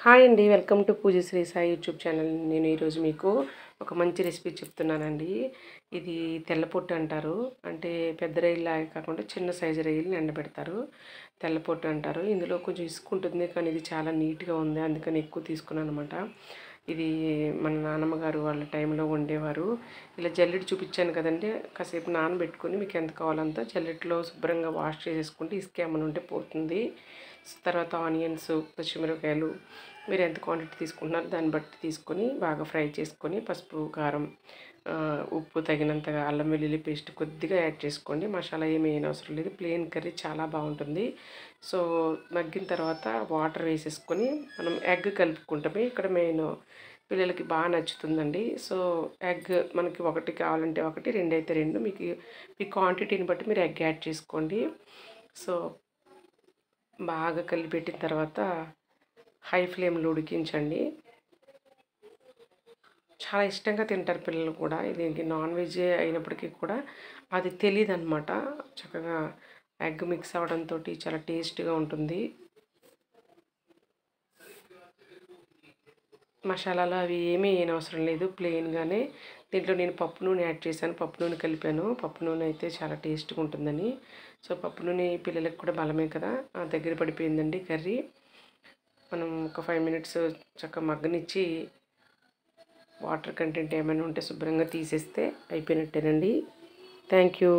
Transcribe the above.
Hi అండి, welcome to Poojasri Sai YouTube channel. నేను ఈరోజు మీకు ఒక మంచి రెసిపీ చెప్తున్నానండి. ఇది తెల్లపొట్టు అంటారు. అంటే పెద్ద రొయ్యలాగా కాకుండా చిన్న సైజు రొయ్యలని ఎండబెడతారు. తెల్లపొట్టు అంటారు. ఇందులో కొంచెం ఇసుక ఉంటుంది, కానీ ఇది చాలా నీట్గా ఉంది, అందుకని ఎక్కువ తీసుకున్నాను అనమాట. ఇది మన నాన్నమ్మ గారు వాళ్ళ టైంలో వండేవారు. ఇలా జల్లెడ చూపించాను కదండి, కాసేపు నానబెట్టుకొని మీకు ఎంత కావాలంత జల్లెడలో శుభ్రంగా వాష్ చేసేసుకుంటే ఇసుక ఏమైనా ఉంటే పోతుంది. తర్వాత ఆనియన్స్, పచ్చిమిరపకాయలు మీరు ఎంత క్వాంటిటీ తీసుకుంటున్నారో దాన్ని బట్టి తీసుకొని బాగా ఫ్రై చేసుకొని పసుపు, కారం, ఉప్పు తగినంతగా, అల్లం వెల్లుల్లి పేస్ట్ కొద్దిగా యాడ్ చేసుకోండి. మసాలా ఏమీ అవసరం లేదు. ప్లెయిన్ కర్రీ చాలా బాగుంటుంది. సో మగ్గిన తర్వాత వాటర్ వేసేసుకొని మనం ఎగ్ కలుపుకుంటామే. ఇక్కడ మెయిన్ పిల్లలకి బాగా నచ్చుతుందండి. సో ఎగ్ మనకి ఒకటి కావాలంటే ఒకటి, రెండు అయితే రెండు, మీ క్వాంటిటీని బట్టి మీరు ఎగ్ యాడ్ చేసుకోండి. సో బాగా కలిపెట్టిన తర్వాత హై ఫ్లేమ్లో ఉడికించండి. చాలా ఇష్టంగా తింటారు పిల్లలు కూడా. ఇది నాన్ వెజ్ అయినప్పటికీ కూడా అది తెలియదు అనమాట. చక్కగా ఎగ్ మిక్స్ అవ్వడంతో చాలా టేస్ట్గా ఉంటుంది. మసాలాలు అవి ఏమీ అవసరం లేదు, ప్లెయిన్గానే. దీంట్లో నేను పప్పు నూనె యాడ్ చేశాను, పప్పు నూనె కలిపాను. పప్పు నూనె అయితే చాలా టేస్ట్గా ఉంటుందని. సో పప్పు నూనె పిల్లలకు కూడా బలమే కదా. దగ్గర పడిపోయిందండి కర్రీ. మనం ఒక 5 మినిట్స్ చక్కగా మగ్గనిచ్చి వాటర్ కంటెంట్ ఏమైనా ఉంటే శుభ్రంగా తీసేస్తే అయిపోయినట్టేనండి. Thank you.